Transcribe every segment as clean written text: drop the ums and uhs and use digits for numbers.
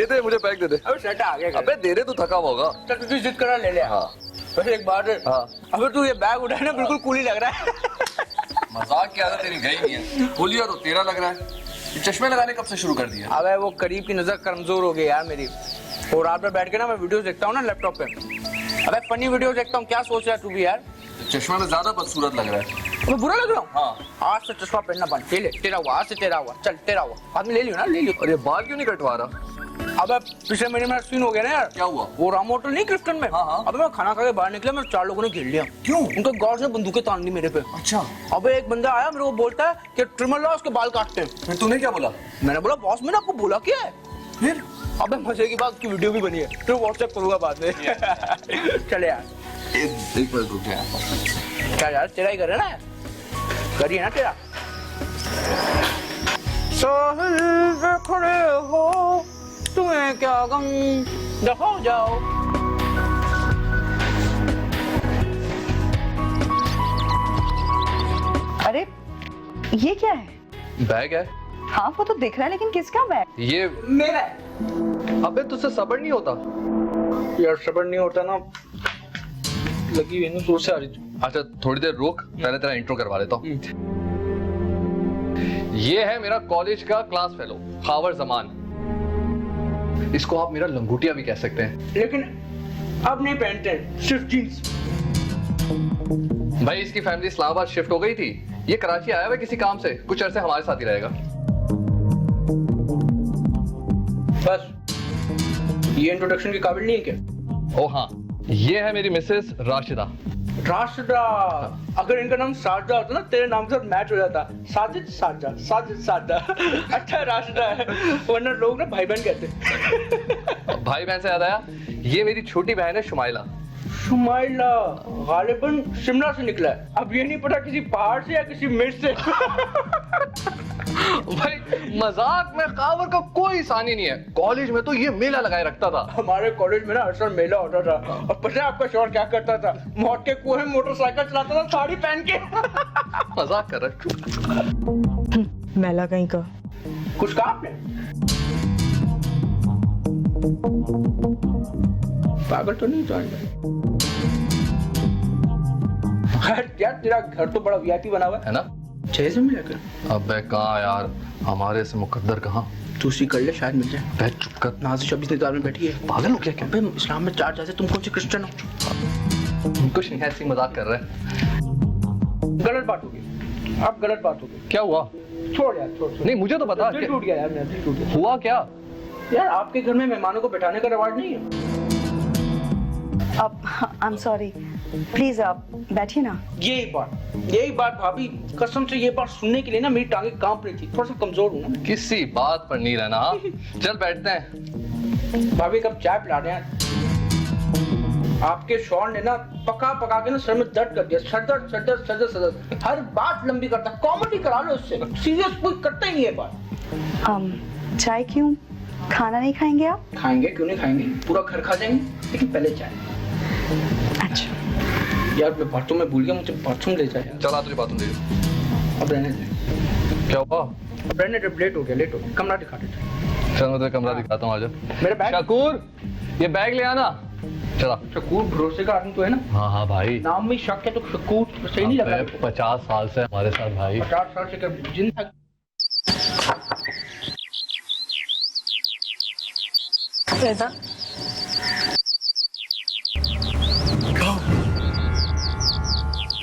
दे मुझे बैग दे दे। अबे शर्ट आगे कर। अबे दे दे, तू थका हुआ होगा। चल तू जिद करा ले ले। हाँ वैसे एक बात है। हाँ। अबे तू ये बैग उठाए ना बिल्कुल कूल ही लग रहा है। मजाक की आदत तेरी गई नहीं है। बोलिया तो तेरा लग रहा है। ये चश्मे लगाने कब से शुरू कर दिया? अबे वो करीब की नजर कमजोर हो गई यार मेरी। और रात में बैठ के ना मैं वीडियोस देखता हूँ ना लैपटॉप पे। अबे फनी वीडियो देखता हूँ। क्या सोच रहा है तू भी यार? चश्मा में ज्यादा बदसूरत लग रहा है। मैं बुरा लग रहा हूँ? हाँ। आज से चश्मा पहनना बंद। ले ले तेरा हुआ, आज से तेरा हुआ। चल तेरा हुआ बाद में ले लियो ना, ले लियो। और ये बाल क्यों नहीं कटवा रहा? अबे पिछले महीने मेरा सीन हो गया ना यार। क्या हुआ? वो राम होटल नहीं क्रिफ्टन में। हाँ, हाँ। अबे मैं खाना खा के बाहर निकला, मेरे 4 लोगों ने घेर लिया। क्यों? उनके गॉड ने बंदूकें तान दी मेरे पे। अच्छा। अबे एक बंदा आया मेरे को बोलता है कि ट्रिमर ला उसके बाल काटते हैं। फिर तूने क्या बोला? मैंने बोला बॉस मैंने आपको बोला क्या है? फिर अबे मजे की बात की वीडियो भी बनी है, फिर व्हाट्सएप करूंगा बाद में। चले यार। एक मिनट रुक जा। क्या यार तेरा ही कर है ना, करिए ना तेरा। साहिल पे खड़े हो तुम्हें क्या गम, देखो जाओ। अरे ये क्या है? बैग है। हाँ वो तो दिख रहा है लेकिन किसका बैग? ये मेरा है। अबे तुझसे सब्र नहीं होता? यार सबर नहीं होता ना, लगी हुई दूर से आ रही थी। अच्छा थोड़ी देर रुक, पहले तेरा इंट्रो करवा लेता हूँ। ये है मेरा कॉलेज का क्लास फेलो खावर जमान। इसको आप मेरा लंगोटिया भी कह सकते हैं। लेकिन अब नहीं पहनते हैं, सिर्फ जींस। भाई इसकी फैमिली इस्लामाबाद शिफ्ट हो गई थी। ये कराची आया हुआ किसी काम से, कुछ अरसे हमारे साथ ही रहेगा। बस ये इंट्रोडक्शन के काबिल नहीं है क्या? ओ हाँ, ये है मेरी मिसेस राशिदा। राशिदा। अगर इनका नाम साजदा होता ना तेरे नाम के साथ मैच हो जाता। साजिद साजदा, साजिद साजदा। अच्छा राशिदा है, वरना लोग ना भाई बहन कहते। भाई बहन से याद आया, ये मेरी छोटी बहन है शुमाइला। शुमाइला गालिबन शिमला से निकला है। अब ये नहीं पता किसी पहाड़ से या किसी मिर्च से। भाई मजाक में खावर का कोई सानी नहीं है। कॉलेज में तो ये मेला लगाए रखता था। हमारे कॉलेज में ना हर साल मेला होता था। और पता है आपका शौहर क्या करता था? मौत के कुएं में मोटरसाइकिल चलाता था साड़ी पहन के। मजाक कर रहा है। मेला कहीं का। कुछ कहा आपने? पागल तो नहीं जान यार, तेरा घर तो बड़ा वीआईपी बना हुआ है ना? 6 से मिला कर। अबे कहाँ यार, हमारे से मुकद्दर कहाँ। दूसरी कर ले शायद मिल जाए। बे चुप कर। नाज़िर 26 निदार में बैठी है। पागल हो क्या? क्या अबे इस्लाम में 4 जाते, तुम कौन से क्रिश्चियन हो? कुछ नहीं, ऐसी मजाक कर रहे हैं। गलत बात होगी, अब गलत बात होगी। क्या हुआ? छोड़ यार, छोड़। नहीं मुझे तो बता। दिल टूट गया यार, मेरा दिल टूट गया। हुआ क्या? यार आपके घर में मेहमानों को बैठाने का रिवाज नहीं है। अब आई एम सॉरी, प्लीज आप बैठिए ना। यही बात भाभी, कसम से ये बात सुनने के लिए ना मेरी टांगे कांप रही थी। थोड़ा सा कमजोर हूँ ना। किसी बात पर नहीं रहना। हाँ चल बैठते हैं। भाभी कब चाय पिला रहे हैं? आपके शौहर ने ना पका पका के ना सर में दर्द कर दिया। सर दर्द। हर बात लंबी करता। कॉमेडी करा लो उससे, सीरियस कोई करता ही नहीं है बात। चाय क्यों? खाना नहीं खाएंगे आप? खाएंगे, क्यों नहीं खाएंगे, पूरा घर खा जाएंगे, लेकिन पहले चाय। अच्छा यार मैं बाथरूम में भूल गया, मुझे बाथरूम ले जाए। चला तुझे बातों दे। अब रहने दे। क्या हुआ? अब रहने दे, लेट हो गया। कमरा दिखा देते। चल मैं तुझे कमरा दिखाता हूँ, आजा। मेरा बैग। शकूर ये बैग ले आना। चला। शकूर भरोसे का आदमी तो है ना। हाँ हाँ भाई, नाम में शक है तो शकूर सही नहीं लगा। 50 साल से हमारे साथ भाई। 50 साल से कब जिंदा। रज़ा,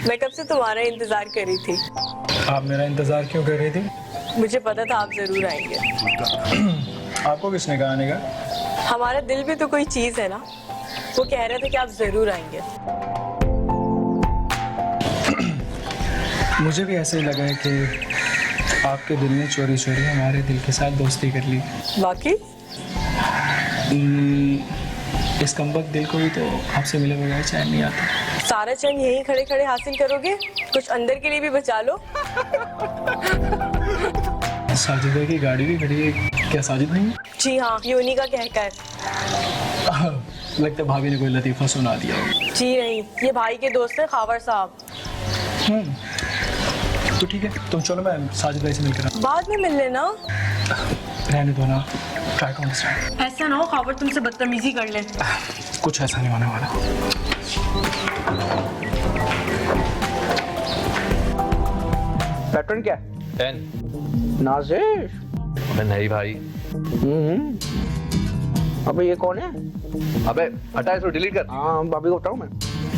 मैं कब से तुम्हारा इंतजार कर रही थी। आप मेरा इंतजार क्यों कर रही थी? मुझे पता था आप जरूर आएंगे। आपको किसने कहा आने का? हमारा दिल भी तो कोई चीज है ना, वो कह रहे थे कि आप जरूर आएंगे। मुझे भी ऐसे ही लगा है कि आपके दिल ने चोरी चोरी हमारे दिल के साथ दोस्ती कर ली। बाकी इस कमबख्त दिल को भी तो आपसे मिले बगैर चैन नहीं आता। सारा चैन यहीं खड़े खड़े हासिल करोगे? कुछ अंदर के लिए भी बचा लो। साजिदा की गाड़ी भी खड़ी है। क्या साजिद नहीं है? जी हाँ, ये उन्हीं का कहकर। लगता है भाभी ने कोई लतीफ़ा सुना दिया हो। जी नहीं, ये भाई के दोस्त हैं खावर साहब। तो ठीक है, तुम चलो मैं साजिदा से मिलकर बाद में मिल लेना। रहने दो ना, ट्राई टू अंडरस्टैंड। ऐसा ना हो खावर तुमसे बदतमीजी कर ले। कुछ ऐसा नहीं होने वाला। पैटर्न क्या? 10। नाजिर। अबे नहीं भाई। अबे ये कौन है? अबे हटा इसको, डिलीट कर। हाँ भाभी को बताऊँ मैं?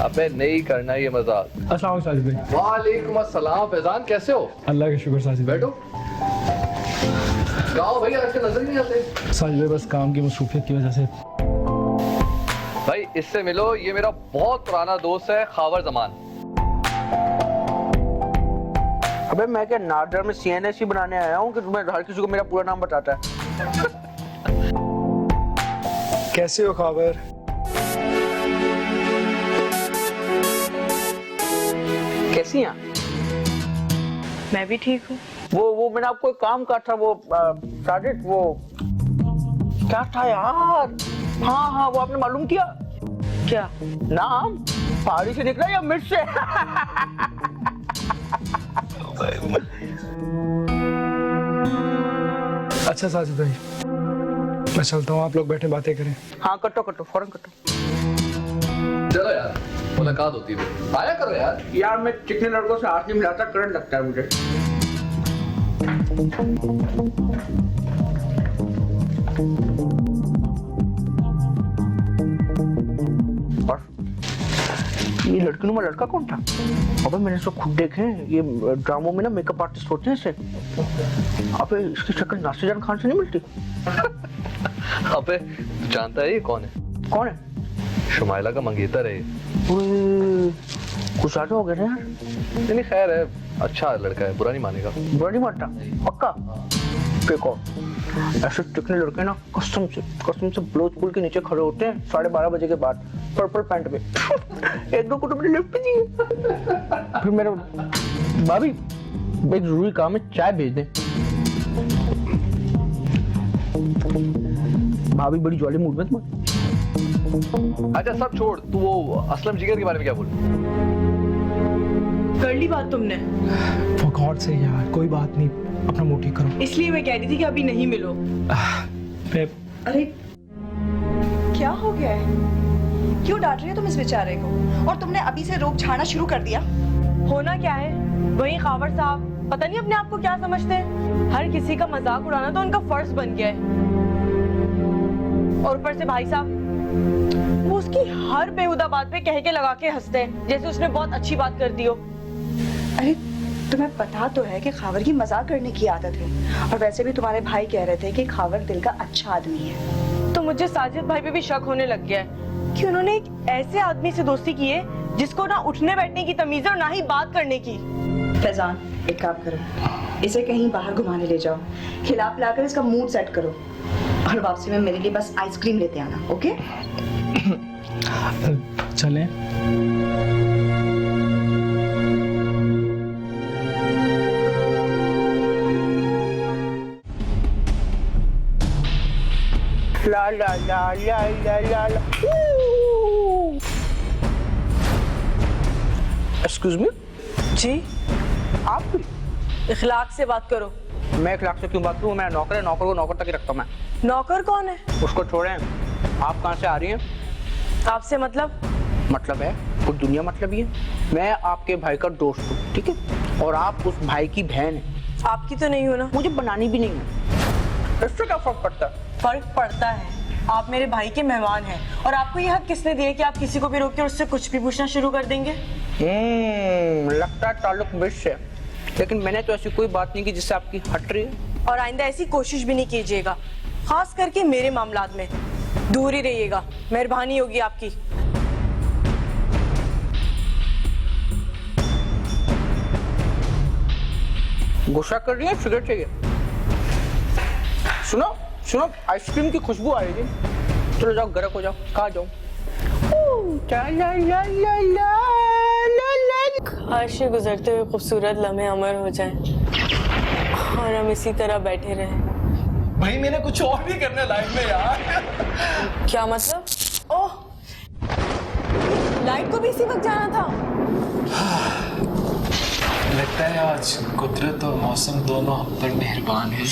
अबे नहीं करना ये मजाक। अस्सलाम वालेकुम साजिद भाई। वालेकुम अस्सलाम फैजान, कैसे हो? अल्लाह के शुक्र साजिद भाई। बैठो। गाओ भाई, आजकल नजर ही नहीं आते। साजिद भाई बस काम की मसरूफियत की वजह से। भाई इससे मिलो, ये मेरा बहुत पुराना दोस्त है खावर जमान। अबे मैं क्या नाडर में CNSE बनाने आया हूँ कि तुम्हें हर किसी को मेरा पूरा नाम बताता है? कैसे हो खावर? कैसी हैं? मैं भी ठीक हूँ। वो मैंने आपको एक काम कहा था, वो साजिद, वो क्या था यार? हाँ वो आपने मालूम किया? क्या? नाम पहाड़ी से निकला या मिर्च से? अच्छा साजिद भाई, मैं चलता हूँ, आप लोग बैठे बातें करें। हाँ कटो फौरन कटो। चलो यार, मुलाकात होती है, आया करो यार। यार मैं चिकने लड़कों से हाथ नहीं मिलाता, करंट लगता है मुझे। और ये लड़की नुमा लड़का कौन था? अबे मैंने इसको खुद देखे हैं, ये ड्रामों में ना मेकअप आर्टिस्ट होते हैं इसे। अबे इसकी शक्ल नासिर जान खान से नहीं मिलती। अबे तू जानता है ये कौन है? कौन है? शुमाइला का मंगेतर है ये। ओए, कुछ ज्यादा हो गया ना यार। नहीं खैर है, अच्छा लड़का है, बुरा नहीं मानेगा। बुरा नहीं मानता पक्का? देखो ऐसे चिकने लड़के ना कसम से ब्लोच पुल के नीचे खड़े होते हैं 12:30 बजे के बाद, पर्पल पैंट में। एक दो कुटुंब लिफ्ट दिए। फिर मेरे भाभी एक जरूरी काम है, चाय भेज दें। भाभी बड़ी जॉली मूड में तुम्हारी। अच्छा सब छोड़, तू वो असलम जिगर के बारे में क्या बोल? कर ली बात तुमने? For God से यार, कोई बात नहीं, अपना मुंह ठीक करो। इसलिए मैं कह रही थी कि अभी नहीं मिलो। मैं अरे क्या हो गया है? क्यों डांट रही हो तुम इस बेचारे को? और तुमने अभी से रोक झाड़ना शुरू कर दिया? होना क्या है, वही खावर साहब पता नहीं अपने आप को क्या समझते हैं। हर किसी का मजाक उड़ाना तो उनका फर्ज बन गया है। और ऊपर से भाई साहब वो उसकी हर बेहुदा बात पे कह के लगा के हंसते हैं, जैसे उसने बहुत अच्छी बात कर दी हो। अरे तुम्हें पता तो है कि खावर की मजाक करने की आदत है, और वैसे भी तुम्हारे भाई कह रहे थे कि खावर दिल का अच्छा आदमी है। तो मुझे साजिद भाई पे भी शक होने लग गया है कि उन्होंने एक ऐसे आदमी से दोस्ती की है जिसको ना उठने बैठने की तमीज और ना ही बात करने की। फैजान एक काम करो, इसे कहीं बाहर घुमाने ले जाओ, खिला पिलाकर इसका मूड सेट करो, और वापसी में मेरे लिए बस आइसक्रीम लेते आना, ओके? चलें। ला ला ला ला ला ला ला। Excuse me? जी आप? इखलाक से बात करो। मैं इखलाक से क्यों बात करूं? मैं नौकर है, नौकर को नौकर तक ही रखता हूं मैं। नौकर कौन है? उसको छोड़ें। आप कहाँ से आ रही हैं? आपसे मतलब? मतलब है पूरी दुनिया मतलब ही है। मैं आपके भाई का दोस्त हूँ, ठीक है? और आप उस भाई की बहन है। आपकी तो नहीं हो ना? मुझे बनानी भी नहीं है। इससे क्या फर्क पड़ता है? फर्क पड़ता है, आप मेरे भाई के मेहमान हैं, और आपको ये हक किसने दिया कि आप किसी को भी रोक के उससे कुछ भी पूछना शुरू कर देंगे? लगता है ताल्लुक मिर्च से, लेकिन मैंने तो ऐसी कोई बात नहीं की जिससे आपकी हट रही है। और आइंदा ऐसी कोशिश भी नहीं कीजिएगा, खास करके मेरे मामलात में दूर ही रहिएगा, मेहरबानी होगी आपकी। गुस्सा कर रही है? सिगरेट चाहिए? सुनो सुनो, आइसक्रीम की खुशबू आ रही थी। चलो जाओ, गर्क हो जाओ, कहाँ जाऊँ? काश ये गुजरते हुए खूबसूरत लम्हे अमर हो जाएं और हम इसी तरह बैठे रहें। भाई मैंने कुछ और भी करना है लाइफ में यार। क्या मतलब? ओह, लाइट को भी इसी वक्त जाना था। लगता है आज कुदरत और मौसम दोनों हम पर मेहरबान है।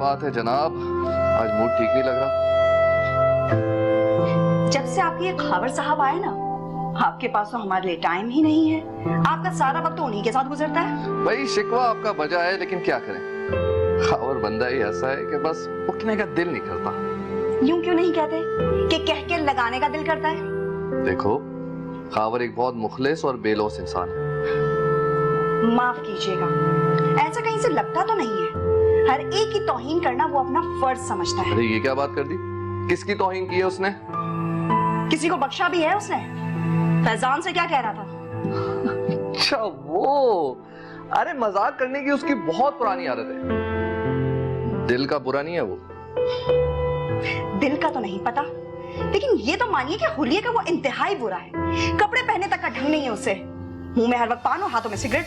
बात है जनाब, आज मूड ठीक नहीं लग रहा। जब से आपके ये खावर साहब आए ना, आपके पास तो हमारे लिए टाइम ही नहीं है। आपका सारा वक्त तो उन्हीं के साथ गुजरता है। भाई शिकवा आपका बजा है, लेकिन क्या करें, खावर बंदा ही ऐसा है कि बस उठने का दिल नहीं करता। यूं क्यों नहीं कहते कि कह के लगाने का दिल करता है? देखो, खावर एक बहुत मुखलिस और बेलौस इंसान है। माफ कीजिएगा, ऐसा कहीं से लगता तो नहीं है। हर एक की तौहीन करना वो अपना फर्ज समझता है। अरे ये क्या बात कर दी? किसकी तौहीन की है उसने? किसी को बख्शा भी है उसने? फैजान से क्या कह रहा था? अच्छा वो, अरे मजाक करने की उसकी बहुत पुरानी आदत है। दिल का बुरा नहीं है वो। दिल का तो नहीं पता, लेकिन ये तो मानिए कि हुलिये का वो इंतहाई बुरा है। कपड़े पहनने तक का ढंग नहीं है उसे। मुंह में हर वक्त पान और हाथों में सिगरेट।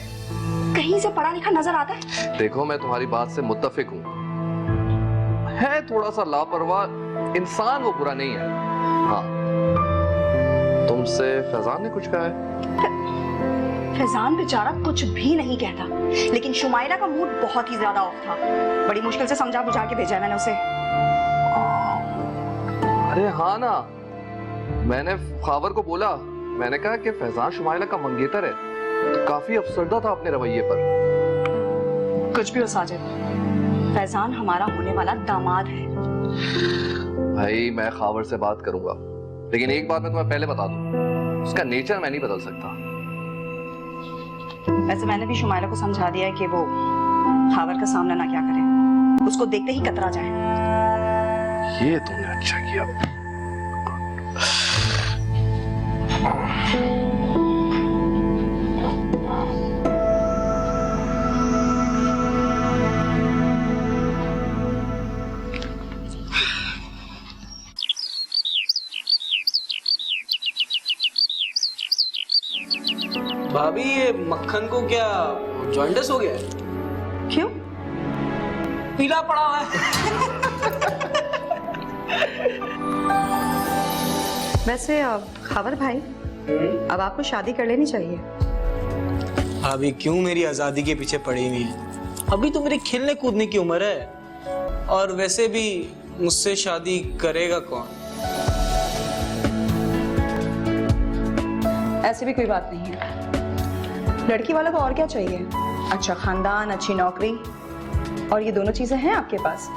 कहीं से पढ़ा लिखा नजर आता है? देखो, मैं तुम्हारी बात से मुत्तफिक हूँ, है थोड़ा सा लापरवाह इंसान, वो बुरा नहीं है। हाँ, तुमसे फैजान ने कुछ कहा है? फैजान बेचारा कुछ भी नहीं कहता, लेकिन शुमाइला का मूड बहुत ही ज्यादा ऑफ था। बड़ी मुश्किल से समझा बुझा के भेजा मैंने उसे। अरे हाँ ना, मैंने खावर को बोला, मैंने कहा कि फैजान शुमाइला का मंगेतर है, तो काफी अफसरदा था अपने रवैये पर। कुछ भी हो साजिद, फैजान हमारा होने वाला दामाद है। भाई मैं खावर से बात करूंगा, लेकिन एक बात मैं तुम्हें पहले बता दूं, उसका नेचर मैं नहीं बदल सकता। वैसे मैंने भी शुमाइला को समझा दिया है कि वो खावर का सामना ना क्या करे, उसको देखते ही कतरा जाए। ये तुमने अच्छा किया। भाभी ये मक्खन को क्या जॉइंटस हो गया है? क्यों? पीला पड़ा हुआ है। वैसे खावर भाई, अब आपको शादी कर लेनी चाहिए। भाभी क्यों मेरी आजादी के पीछे पड़ी हुई है? अभी तो मेरी खेलने कूदने की उम्र है, और वैसे भी मुझसे शादी करेगा कौन? ऐसी भी कोई बात नहीं है। लड़की वालों को और क्या चाहिए? अच्छा खानदान, अच्छी नौकरी, और ये दोनों चीजें हैं आपके पास।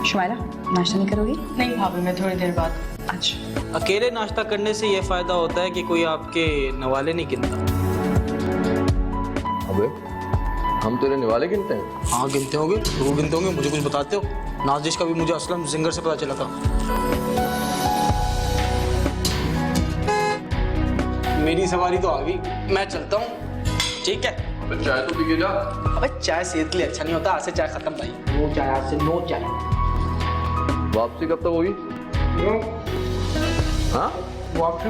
शुमाइला, नाश्ता नहीं करोगी? नहीं भाभी, मैं थोड़ी देर बाद। अच्छा। अकेले नाश्ता करने से ये फायदा होता है कि कोई आपके नवाले नहीं गिनता। अबे, हम तेरे निवाले गिनते हैं? हाँ गिनते होंगे, जरूर गिनते होंगे। मुझे कुछ बताते हो? नाजिश का भी मुझे असलम जिंगर से पता चला था। मेरी सवारी तो आ गई, मैं चलता हूँ, ठीक है? अबे चाय तो पी के जा। अबे चाय सेहत के लिए अच्छा नहीं होता। आज से चाय खत्म भाई, नो चाय, आज से नो चाय। वापसी कब तक होगी? हाँ? वापसी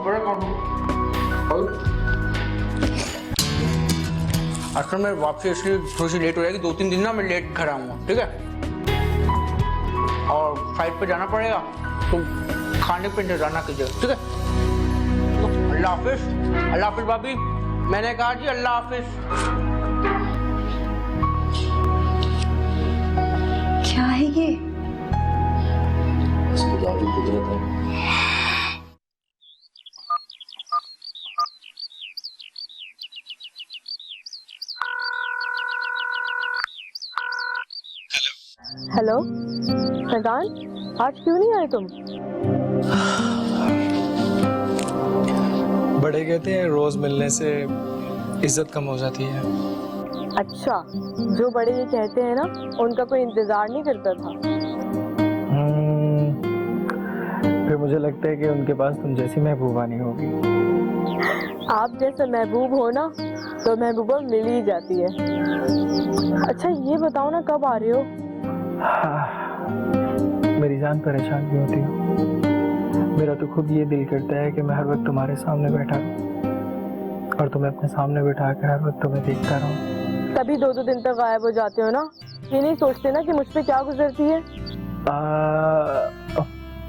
बड़ा काम। असल में वापसी इसलिए थोड़ी सी लेट हो जाएगी, 2-3 दिन ना मैं लेट घर आऊँगा, ठीक है? और फ्लाइट पे जाना पड़ेगा, तो खाने पे इंतजार ना कीजिएगा, ठीक है? अल्लाह हाफिज। अल्लाह हाफिज भाभी, मैंने कहा जी अल्लाह हाफिज। क्या है ये? इसकी जादू कुदरत है। हेलो फैजान, आज क्यों नहीं आए तुम? बड़े कहते हैं रोज मिलने से इज्जत कम हो जाती है। अच्छा, जो बड़े ये कहते हैं ना, उनका कोई इंतजार नहीं करता था। फिर मुझे लगता है कि उनके पास तुम जैसी महबूबा नहीं होगी। आप जैसे महबूब हो ना, तो महबूबा मिल ही जाती है। अच्छा ये बताओ ना, कब आ रहे हो? मेरी जान परेशान क्यों होती हो? मेरा तो खुद ये दिल करता है कि मैं हर वक्त तुम्हारे सामने बैठा रहूं और तुम्हें अपने सामने बैठा कर हर वक्त तुम्हें देखता रहूं। तभी 2-2 दिन तक गायब हो जाते हो ना। ये नहीं सोचते ना कि मुझ पे क्या गुजरती है?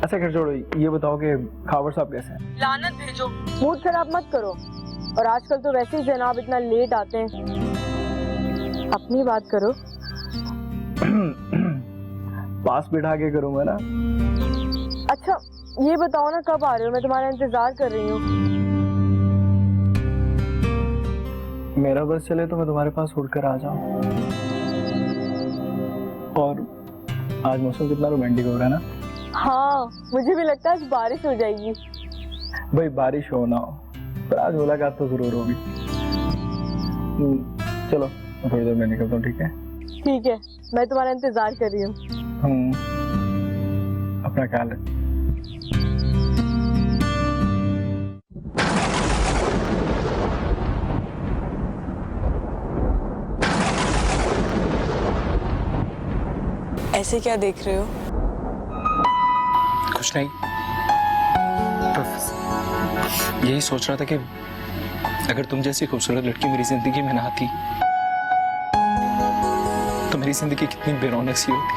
अच्छा खैर छोड़ो, ये बताओ कि खावर साहब कैसे हैं? लानत भेजो, मूड खराब मत करो। और आजकल तो वैसे ही जनाब इतना लेट आते हैं। अपनी बात करो। पास बिठा के करूंगा ना। अच्छा ये बताओ ना कब आ रहे हो, मैं तुम्हारा इंतजार कर रही हूँ। मेरा बस चले तो मैं तुम्हारे पास उड़कर आ जाऊं। और आज मौसम कितना रोमांटिक हो रहा है ना। हाँ मुझे भी लगता है आज बारिश हो जाएगी। भाई बारिश हो ना हो पर आज मुलाकात तो जरूर होगी। चलो थोड़ी देर में निकलता हूँ, ठीक है? ठीक है मैं तुम्हारा इंतजार कर रही हूँ। अपना ख्याल रख। ऐसे क्या देख रहे हो? कुछ नहीं, बस यही सोच रहा था कि अगर तुम जैसी खूबसूरत लड़की मेरी जिंदगी में ना आती तो मेरी जिंदगी कितनी बेरौनक सी होती।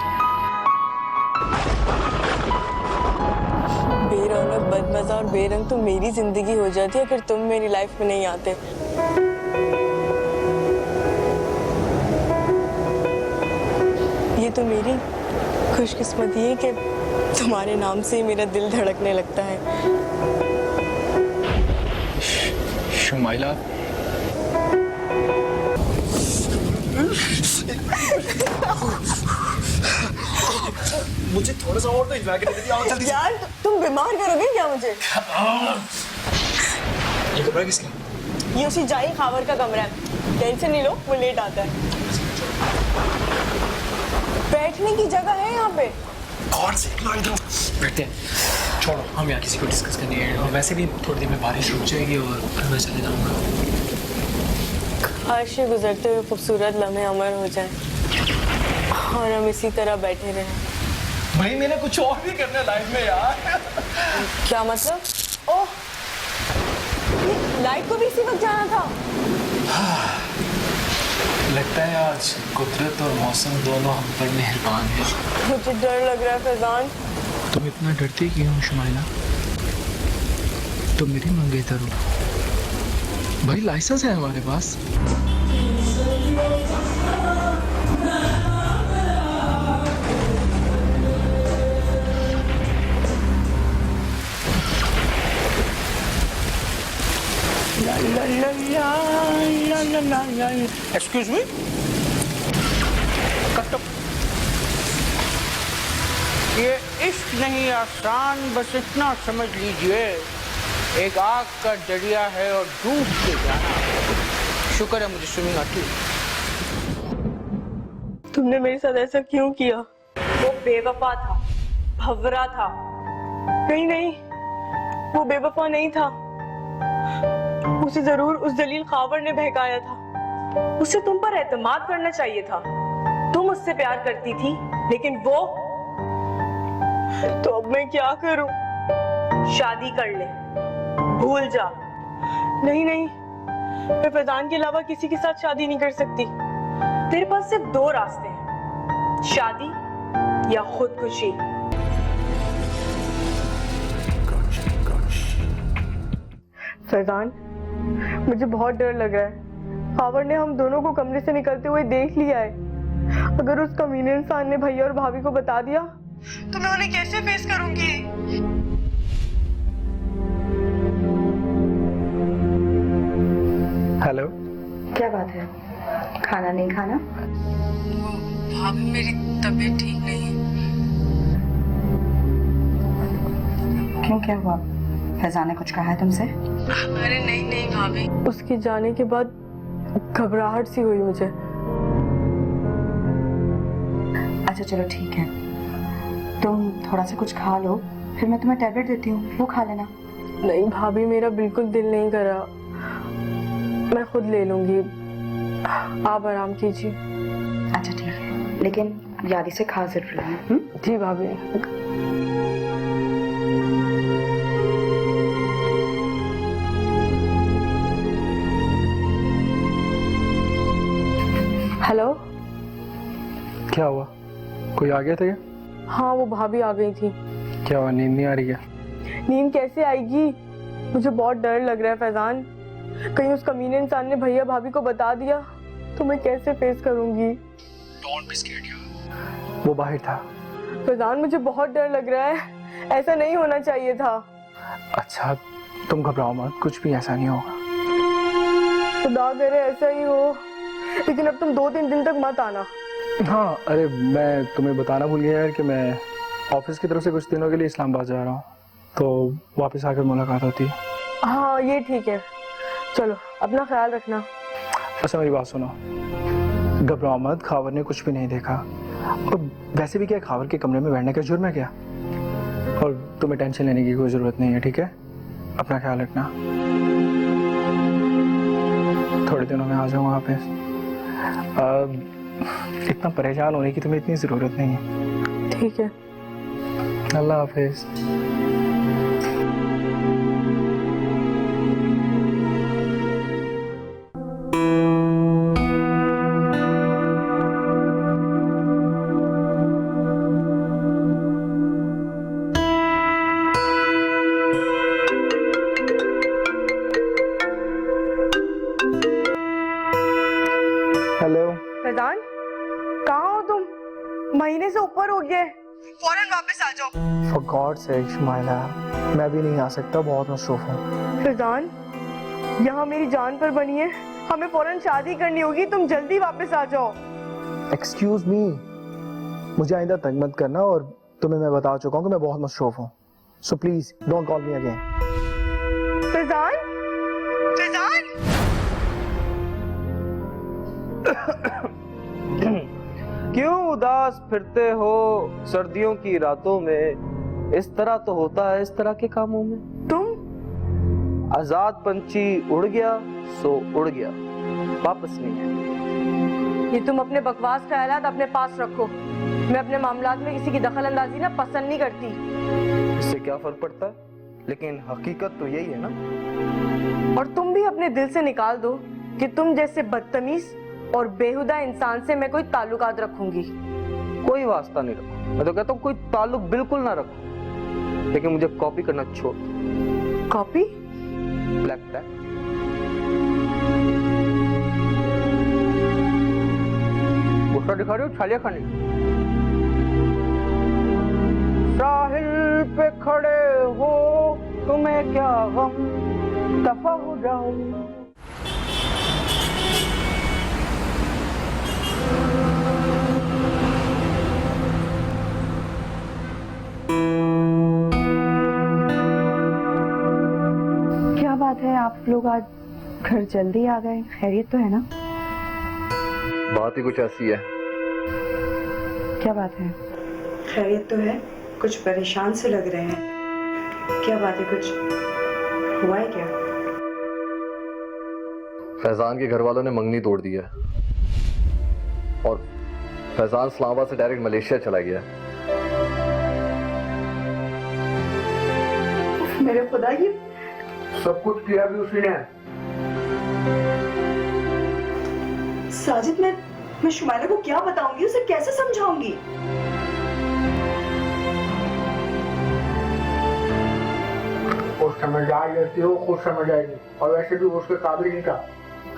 बेरौनक, बदमजा और बेरंग तो मेरी जिंदगी हो जाती अगर तुम मेरी लाइफ में नहीं आते। ये तो मेरी खुशकिस्मती है कि तुम्हारे नाम से ही मेरा दिल धड़कने लगता है। शुमाइला, मुझे थोड़ा सा और तो एंजॉय करने दीजिए। आओ जल्दी से। यार तुम बीमार करोगे क्या मुझे? ये कमरा किसका? ये उसी जाई खावर का कमरा है, टेंशन नहीं लो, वो लेट आता है। बैठने की जगह है यहाँ पे। और से बैठते हैं। छोड़ो, हम यहाँ किसी को डिस्कस करने गए और वैसे भी थोड़ी देर में बारिश रुक जाएगी और मैं चले जाऊँगा। काश ये गुजरते हुए खूबसूरत लम्हे अमर हो जाए और हम इसी तरह बैठे रहें। भाई मैंने कुछ और भी करना है लाइफ में यार। क्या मतलब? ओह, लाइट को भी इसी वक्त जाना था। लगता है आज कुदरत और मौसम दोनों हम पर मेहरबान है। मुझे डर लग रहा है फैजान। तुम इतना डरती क्यों हो शुमाइला? तुम मेरी मंगेतर हो। भाई लाइसेंस है हमारे पास। एक्सक्यूज मी, ये इश्क नहीं आसान, बस इतना समझ लीजिए, एक आग का दरिया है और डूब के जाना। शुक्र है मुझे स्विमिंग आती है। तुमने मेरे साथ ऐसा क्यों किया? वो बेवफा था, भंवरा था। नहीं नहीं, वो बेवफा नहीं था। उसे जरूर उस जलील खावर ने बहकाया था। उसे तुम पर एतमाद करना चाहिए था। तुम उससे प्यार करती थी, लेकिन वो। तो अब मैं क्या करूं? शादी कर ले, भूल जा। नहीं नहीं, मैं फैजान के अलावा किसी के साथ शादी नहीं कर सकती। तेरे पास सिर्फ दो रास्ते हैं, शादी या खुदकुशी। फैजान, मुझे बहुत डर लग रहा है। खावर ने हम दोनों को कमरे से निकलते हुए देख लिया है। अगर उस कमीने इंसान ने भैया और भाभी को बता दिया तो मैं उन्हें कैसे फेस करूंगी? हेलो, क्या बात है? खाना नहीं खाना? भाभी मेरी तबीयत ठीक नहीं है। क्यों, क्या हुआ? फैजान ने कुछ कहा है तुमसे? अरे नहीं नहीं भाभी, उसके जाने के बाद घबराहट सी हुई मुझे। अच्छा चलो ठीक है, तुम थोड़ा सा कुछ खा लो, फिर मैं तुम्हें टैबलेट देती हूँ, वो खा लेना। नहीं भाभी, मेरा बिल्कुल दिल नहीं कर रहा। मैं खुद ले लूंगी, आप आराम कीजिए। अच्छा ठीक है, लेकिन याद से खा जरूर लेना। जी भाभी। हेलो, क्या हुआ? कोई आ गया था क्या? हाँ वो भाभी आ गई थी। क्या हुआ, नींद नहीं आ रही क्या? नींद कैसे आएगी? मुझे बहुत डर लग रहा है फैजान। कहीं उस कमीने इंसान ने भैया भाभी को बता दिया तो मैं कैसे फेस करूंगी? Don't be scared, यार। वो बाहर था। फैजान मुझे बहुत डर लग रहा है, ऐसा नहीं होना चाहिए था। अच्छा तुम घबराओ मत, कुछ भी ऐसा नहीं होगा। खुदा करे ऐसा ही हो, लेकिन अब तुम 2-3 दिन तक मत आना। हाँ अरे मैं तुम्हें बताना भूल गया यार कि मैं ऑफिस की तरफ से कुछ दिनों के लिए इस्लामाबाद जा रहा हूँ, तो वापस आकर मुलाकात होती है। हाँ ये ठीक है, चलो अपना ख्याल रखना। अच्छा मेरी बात सुनो, घबराओ मत, खावर ने कुछ भी नहीं देखा। और वैसे भी क्या खावर के कमरे में बैठने का जुर्म है क्या? और तुम्हें टेंशन लेने की कोई ज़रूरत नहीं है, ठीक है? अपना ख्याल रखना। थोड़े दिनों में आ जाऊँगा वापस। इतना परेशान होने की तुम्हें इतनी ज़रूरत नहीं है। ठीक है, अल्लाह हाफिज़। हेलो फैजान कहाँ हो तुम? महीने से ऊपर हो गया है, फौरन वापस आ जाओ। फॉर गॉड सेक शुमाइला, मैं भी नहीं आ सकता, बहुत मसरूफ हूँ। फैजान यहाँ मेरी जान पर बनी है, हमें फौरन शादी करनी होगी, तुम जल्दी वापस आ जाओ। एक्सक्यूज मी, मुझे आइंदा तंग मत करना, और तुम्हें मैं बता चुका हूँ कि मैं बहुत मसरूफ हूँ, so please don't call me again. Faizan, Faizan क्यों उदास फिरते हो सर्दियों की रातों में? इस तरह तो होता है इस तरह के कामों में। तुम आजाद पंछी उड़ गया सो उड़ गया, वापस नहीं है। ये तुम अपने बकवास ख्यालात अपने पास रखो। मैं अपने मामलात में किसी की दखल अंदाजी ना पसंद नहीं करती। इससे क्या फर्क पड़ता है, लेकिन हकीकत तो यही है ना। और तुम भी अपने दिल से निकाल दो कि तुम जैसे बदतमीज और बेहुदा इंसान से मैं कोई ताल्लुकात रखूंगी। कोई वास्ता नहीं रखो, मैं तो कहता हूँ कोई ताल्लुक बिल्कुल ना रखो, लेकिन मुझे कॉपी करना छोड़। कॉपी? Black black. गुस्सा दिखा रहे हो छालिया खाने? साहिल पे खड़े हो, तुम्हें क्या गम, दफा हो जाओ। क्या बात है, आप लोग आज घर जल्दी आ गए? खैरियत तो है ना? बात ही कुछ ऐसी है। क्या बात है? खैरियत तो है, कुछ परेशान से लग रहे हैं। क्या बात है, कुछ हुआ है क्या? फैजान के घर वालों ने मंगनी तोड़ दी है और फैजान इस्लामाबाद से डायरेक्ट मलेशिया चला गया। मेरे खुदा, ये सब कुछ किया भी उसी ने। साजिद, मैं शुमाइला को क्या बताऊंगी, उसे कैसे समझाऊंगी? वो समझदार लड़की हो, खुद समझ आएगी, और वैसे भी वो उसके काबिल नहीं था।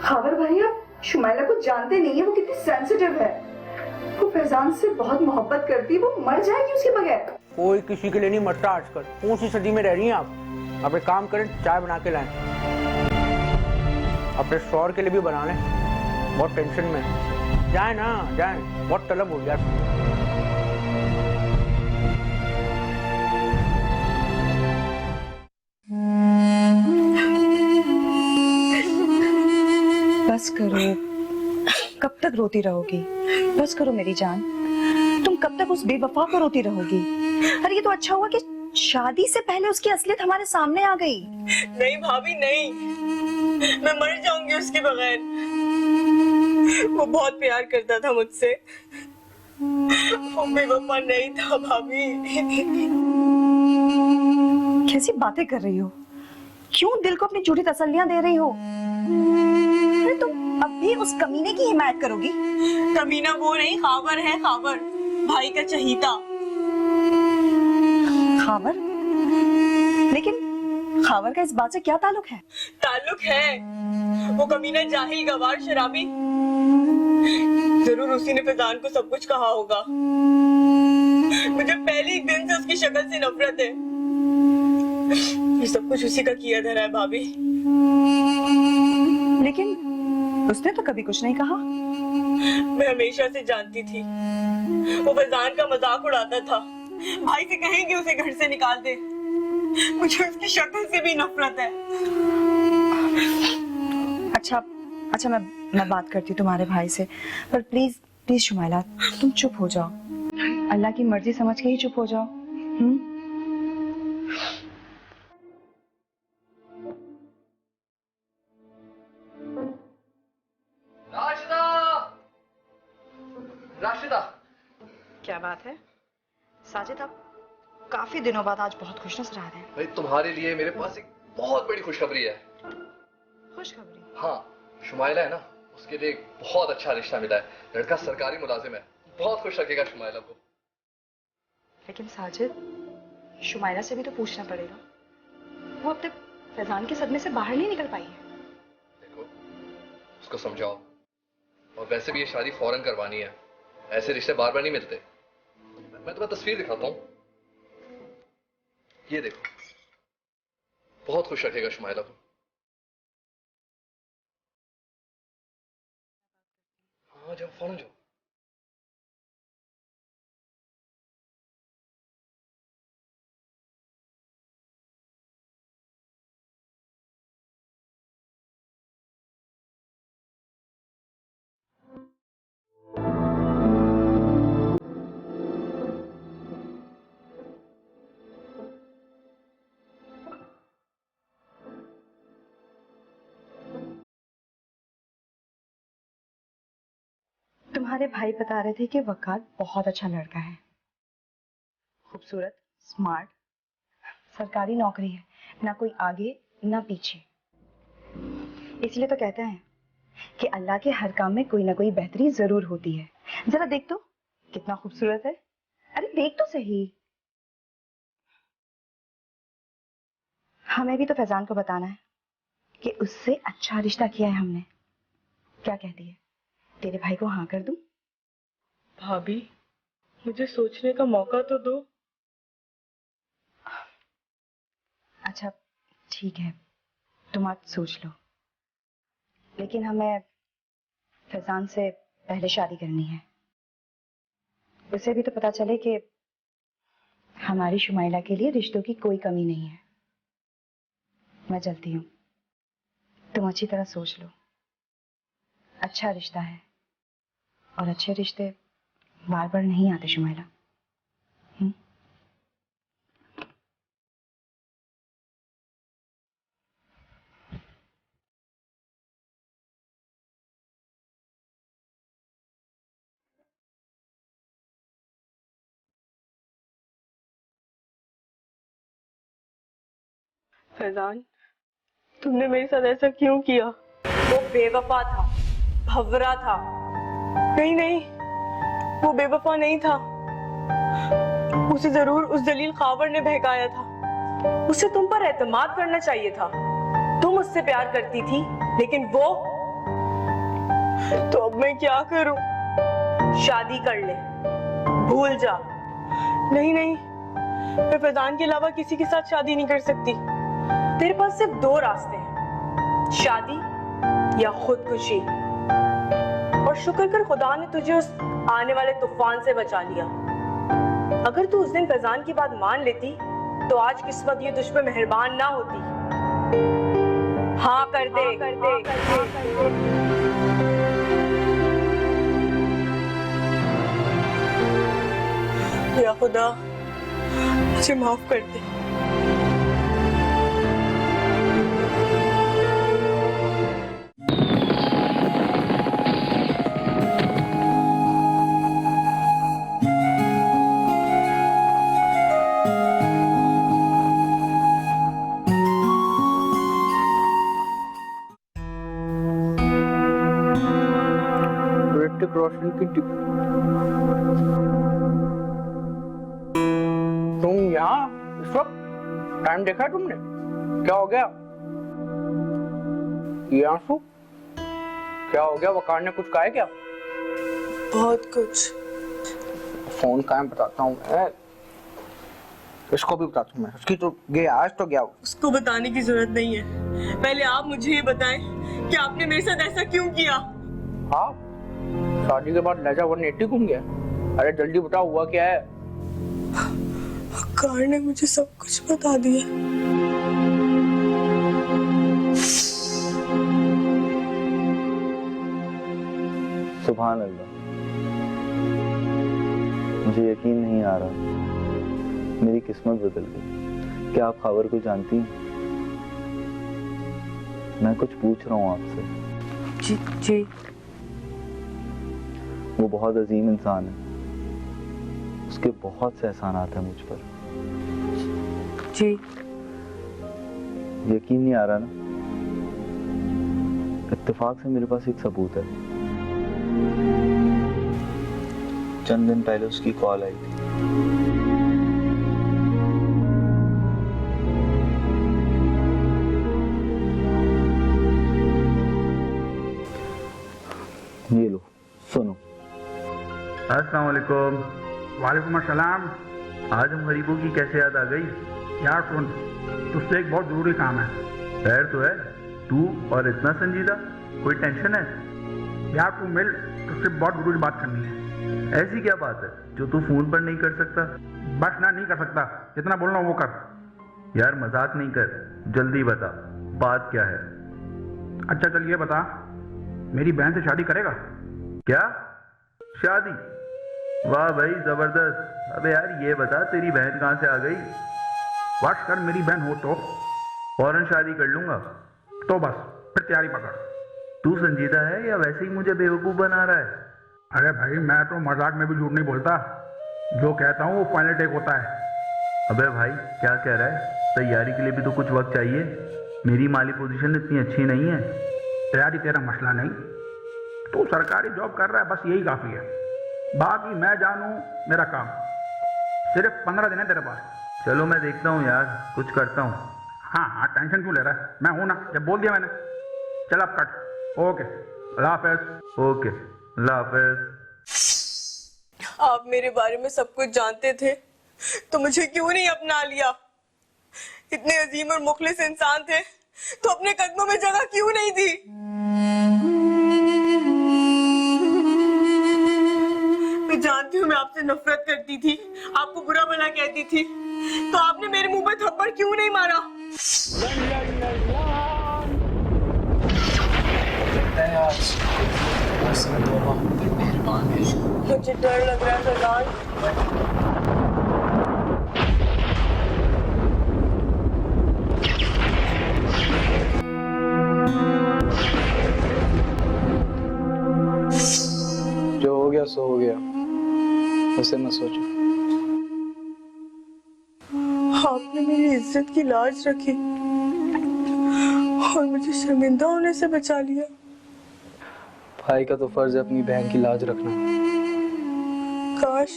खावर भाई, आप शुमाइला को जानते नहीं है, वो कितनी सेंसिटिव है। वो फैजान से बहुत मोहब्बत करती है, वो मर जाएगी उसके बगैर। कोई किसी के लिए नहीं मरता आजकल। कौन सी सदी में रह रही हैं आप? आप एक काम करें, चाय बना के लाएं, अपने शौहर के लिए भी बना लें, बहुत टेंशन में है। जाए ना, जाए, बहुत तलब हो गया। बस करो, कब तक रोती रहोगी? बस करो मेरी जान, तुम कब तक उस बेवफा को रोती रहोगी? अरे ये तो अच्छा हुआ कि शादी से पहले उसकी असलियत हमारे सामने आ गई। नहीं भाभी नहीं, मैं मर जाऊंगी उसके बगैर। वो बहुत प्यार करता था मुझसे, वो बेवफा नहीं था भाभी। कैसी बातें कर रही हो? क्यों दिल को अपनी झूठी तसल्लियां दे रही हो? अरे तुम अब भी उस कमीने की हिमायत करोगी? कमीना वो नहीं, खावर है, खावर भाई का चहीता। खावर? लेकिन खावर का इस बात से क्या ताल्लुक है? ताल्लुक है, वो कमीना जाहिल, गवार, शराबी, जरूर उसी ने फैजान को सब कुछ कहा होगा। मुझे पहले ही दिन से उसकी शक्ल से नफरत है। ये सब कुछ उसी का किया धरा है भाभी। लेकिन उसने तो कभी कुछ नहीं कहा। मैं हमेशा से जानती थी वो फैजान का मजाक उड़ाता था। भाई से कहेंगे उसे घर से निकाल दे। मुझे उसकी शक्ल से भी नफरत है। अच्छा मैं बात करती हूँ तुम्हारे भाई से, पर प्लीज प्लीज शुमाइला तुम चुप हो जाओ। अल्लाह की मर्जी समझ के ही चुप हो जाओ। राशिदा, राशिदा, क्या बात है साजिद, आप काफी दिनों बाद आज बहुत खुश नजर आ रहे हैं। भाई तुम्हारे लिए मेरे पास एक बहुत बड़ी खुशखबरी है। खुशखबरी? हाँ, शुमाइला है ना, उसके लिए एक बहुत अच्छा रिश्ता मिला है। लड़का सरकारी मुलाजिम है, बहुत खुश रखेगा शुमाइला को। लेकिन साजिद, शुमाइला से भी तो पूछना पड़ेगा, वो अब तक फैजान के सदमे से बाहर नहीं निकल पाई है। देखो, उसको समझाओ। और वैसे भी ये शादी फौरन करवानी है, ऐसे रिश्ते बार बार नहीं मिलते। मैं तुम्हें तस्वीर दिखाता हूँ, ये देखो, बहुत खुश रखेगा शुमाइला को। हाँ जाओ, फौरन जाओ। तुम्हारे भाई बता रहे थे कि वकार बहुत अच्छा लड़का है, खूबसूरत, स्मार्ट, सरकारी नौकरी है, ना कोई आगे ना पीछे। इसलिए तो कहते हैं कि अल्लाह के हर काम में कोई ना कोई बेहतरी जरूर होती है। जरा देख तो कितना खूबसूरत है, अरे देख तो सही। हमें भी तो फैजान को बताना है कि उससे अच्छा रिश्ता किया है हमने। क्या कहती है, तेरे भाई को हाँ कर दूं? भाभी मुझे सोचने का मौका तो दो। अच्छा ठीक है, तुम आज सोच लो, लेकिन हमें फैजान से पहले शादी करनी है। उसे भी तो पता चले कि हमारी शुमाइला के लिए रिश्तों की कोई कमी नहीं है। मैं चलती हूँ, तुम अच्छी तरह सोच लो। अच्छा रिश्ता है और अच्छे रिश्ते बार बार नहीं आते शुमाइला। फैजान, तुमने मेरे साथ ऐसा क्यों किया? वो बेवफा था, भंवरा था। नहीं नहीं, वो बेवफा नहीं था। उसे जरूर उस जलील खावर ने बहकाया था। उसे तुम पर एतमाद करना चाहिए था। तुम उससे प्यार करती थी, लेकिन वो। तो अब मैं क्या करूं? शादी कर ले, भूल जा। नहीं नहीं, मैं फैजान के अलावा किसी के साथ शादी नहीं कर सकती। तेरे पास सिर्फ दो रास्ते हैं, शादी या खुदकुशी। और शुक्र कर खुदा ने तुझे उस आने वाले तूफान से बचा लिया। अगर तू उस दिन फैजान की बात मान लेती तो आज किस्मत ये तुझ पे मेहरबान ना होती। हाँ कर दे, कर दे, कर दे। या खुदा मुझे माफ कर दे। रोशनी की तुम यहाँ इस वक्त? टाइम देखा तुमने? क्या हो गया? ये आंसू क्या हो गया? वकार ने कुछ कहा है क्या? बहुत कुछ। फोन कहाँ है बताता हूँ मैं, इसको भी बताता हूँ मैं। उसकी तो गया, आज तो गया। उसको बताने की जरूरत नहीं है, पहले आप मुझे ये बताएं कि आपने मेरे साथ ऐसा क्यों किया। हाँ, शादी के बाद लहजा 180 घूम गया। अरे जल्दी बताओ हुआ क्या है। कार ने मुझे सब कुछ बता दिया। सुभान अल्लाह, मुझे यकीन नहीं आ रहा, मेरी किस्मत बदल गई। क्या आप खबर को जानती हैं? मैं कुछ पूछ रहा हूँ आपसे। जी जी। वो बहुत अजीम इंसान है, उसके बहुत से एहसानात हैं मुझ पर। जी। यकीन नहीं आ रहा ना? इत्तेफाक से मेरे पास एक सबूत है। चंद दिन पहले उसकी कॉल आई थी। ये लो, सुनो। अस्सलाम वालेकुम। वालेकुम अस्सलाम। आज हम गरीबों की कैसे याद आ गई? यार सुन, तुझसे एक बहुत जरूरी काम है। खैर तो है, तू और इतना संजीदा, कोई टेंशन है? यार तू मिल, तुझसे बहुत जरूरी बात करनी है। ऐसी क्या बात है जो तू फोन पर नहीं कर सकता? बस ना, नहीं कर सकता, जितना बोलना हो वो कर। यार मजाक नहीं कर, जल्दी बता, बात क्या है? अच्छा चल ये बता, मेरी बहन से शादी करेगा? क्या शादी? वाह भाई जबरदस्त। अबे यार ये बता, तेरी बहन कहाँ से आ गई? बस कर, मेरी बहन हो तो फौरन शादी कर लूंगा। तो बस फिर तैयारी पकड़। तू संजीदा है या वैसे ही मुझे बेवकूफ बना रहा है? अरे भाई, मैं तो मजाक में भी झूठ नहीं बोलता, जो कहता हूँ वो फाइनल टेक होता है। अबे भाई क्या कह रहा है? तैयारी के लिए भी तो कुछ वक्त चाहिए। मेरी माली पोजीशन इतनी अच्छी नहीं है। तैयारी तेरा मसला नहीं, तू सरकारी जॉब कर रहा है, बस यही काफी है। बाकी मैं जानूं मेरा काम। सिर्फ 15 दिन है तेरे पास। चलो मैं देखता हूँ यार, कुछ करता हूँ। हाँ हाँ, टेंशन क्यों ले रहा है? मैं हूं ना, जब बोल दिया मैंने। चल अब कट। ओके, अल्लाह हाफिज। ओके, अल्लाह हाफिज। आप मेरे बारे में सब कुछ जानते थे तो मुझे क्यों नहीं अपना लिया? इतने अजीम और मुखलिस इंसान थे तो अपने कदमों में जगह क्यों नहीं दी? मैं जानती हूँ मैं आपसे नफरत करती थी, आपको बुरा भला कहती थी, तो आपने मेरे मुंह पे थप्पड़ क्यों नहीं मारा? मुझे डर लग रहा है सरदार। जो हो गया सो हो गया, उसे मत सोचो। आपने मेरी इज्जत की लाज रखी और मुझे शर्मिंदा होने से बचा लिया। भाई का तो फर्ज है अपनी बहन की लाज रखना। काश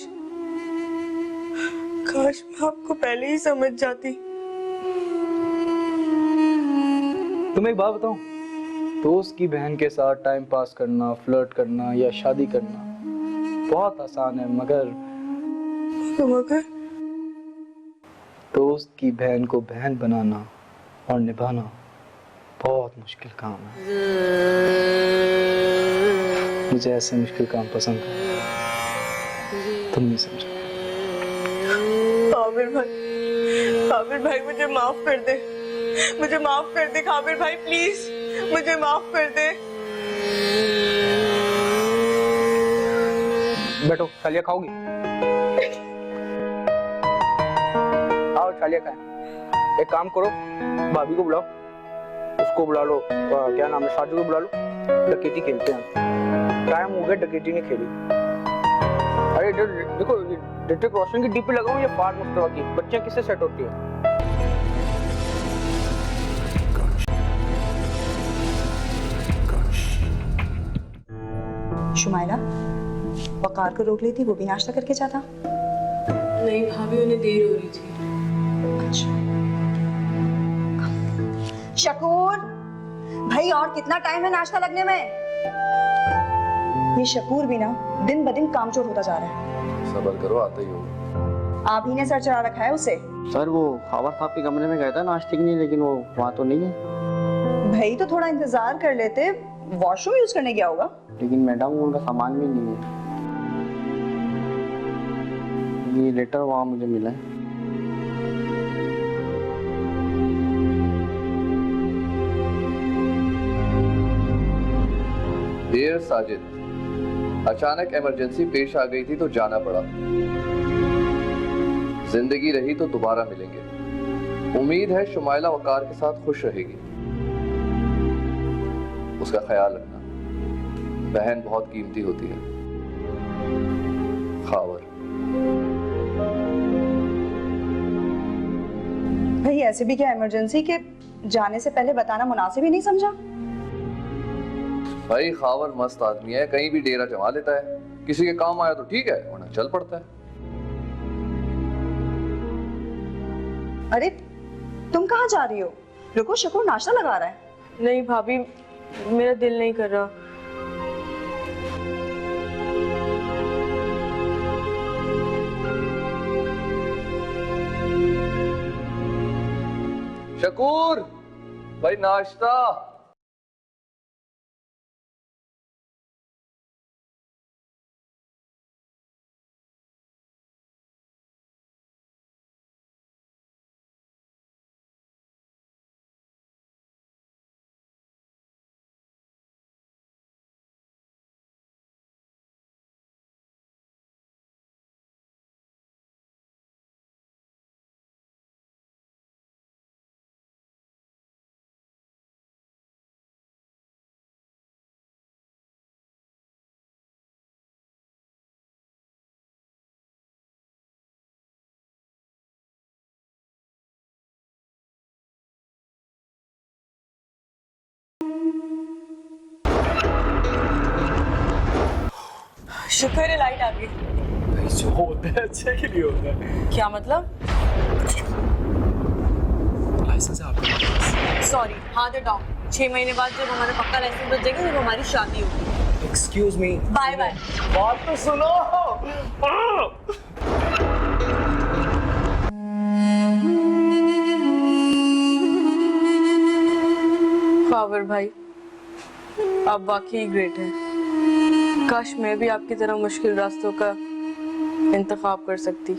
काश मैं आपको पहले ही समझ जाती। तुम्हें एक बात बताऊं, दोस्त की बहन के साथ टाइम पास करना, फ्लर्ट करना या शादी करना बहुत आसान है, मगर दोस्त की बहन को बहन बनाना और निभाना बहुत मुश्किल काम है। मुझे ऐसे मुश्किल काम पसंद है, तुम नहीं समझो। काबिर भाई मुझे माफ कर दे, मुझे माफ कर दे काबिर भाई, प्लीज मुझे माफ कर दे। बैठो, छालिया खाओगी? आओ छालिया खाएं। एक काम करो, भाभी को बुलाओ, उसको बुला लो, क्या नाम है, साजू को बुला लो, डकैती खेलते हैं। टाइम हो गया, डकैती नहीं खेली। अरे इधर देखो, ऋतिक रोशन की डीपी लगाऊं या फार मुस्तफा की? बच्चियां किससे सेट होती है? शुमाइला, वकार को रोक ली थी, वो भी नाश्ता करके जाता। नहीं भाभी, उन्हें देर हो रही थी। अच्छा। शकूर भाई, और कितना टाइम है नाश्ता लगने में? ये शकूर भी ना दिन ब दिन कामचोर होता जा रहा है। सब्र करो, आता ही होगा। आप ही ने सर चढ़ा रखा है उसे। सर वो खावर साहब के कमरे में गया था नाश्ते के लिए, लेकिन वो वहाँ तो नहीं है। भाई तो थोड़ा इंतजार कर लेते, वॉशरूम यूज करने गया होगा। लेकिन मैडम उनका सामान भी नहीं है। ये लेटर वहाँ मुझे मिला है। डियर साजिद, अचानक इमरजेंसी पेश आ गई थी तो जाना पड़ा। जिंदगी रही तो दोबारा मिलेंगे। उम्मीद है शुमाइला वकार के साथ खुश रहेगी। उसका ख्याल रखना, बहन बहुत कीमती होती है। खावर। भाई ऐसे भी क्या इमरजेंसी के जाने से पहले बताना मुनासिब ही नहीं समझा? भाई खावर मस्त आदमी है, कहीं भी डेरा जमा लेता है। किसी के काम आया तो ठीक है, वरना चल पड़ता है। अरे तुम कहाँ जा रही हो? रुको, शकूर नाश्ता लगा रहा है। नहीं भाभी, मेरा दिल नहीं कर रहा। शकूर भाई, नाश्ता। शुक्र है लाइट आ गई। जो होता है अच्छे के लिए होता है। क्या मतलब? लाइसेंस है आपका? सॉरी, हाथ हटाओ। 6 महीने बाद जब हमारा पक्का लाइसेंस बच जाएगा जब हमारी शादी होगी। Excuse me. Bye bye. बात तो सुनो। खावर भाई, आप वाकई ग्रेट हैं। काश मैं भी आपकी तरह मुश्किल रास्तों का इंतखाब कर सकती।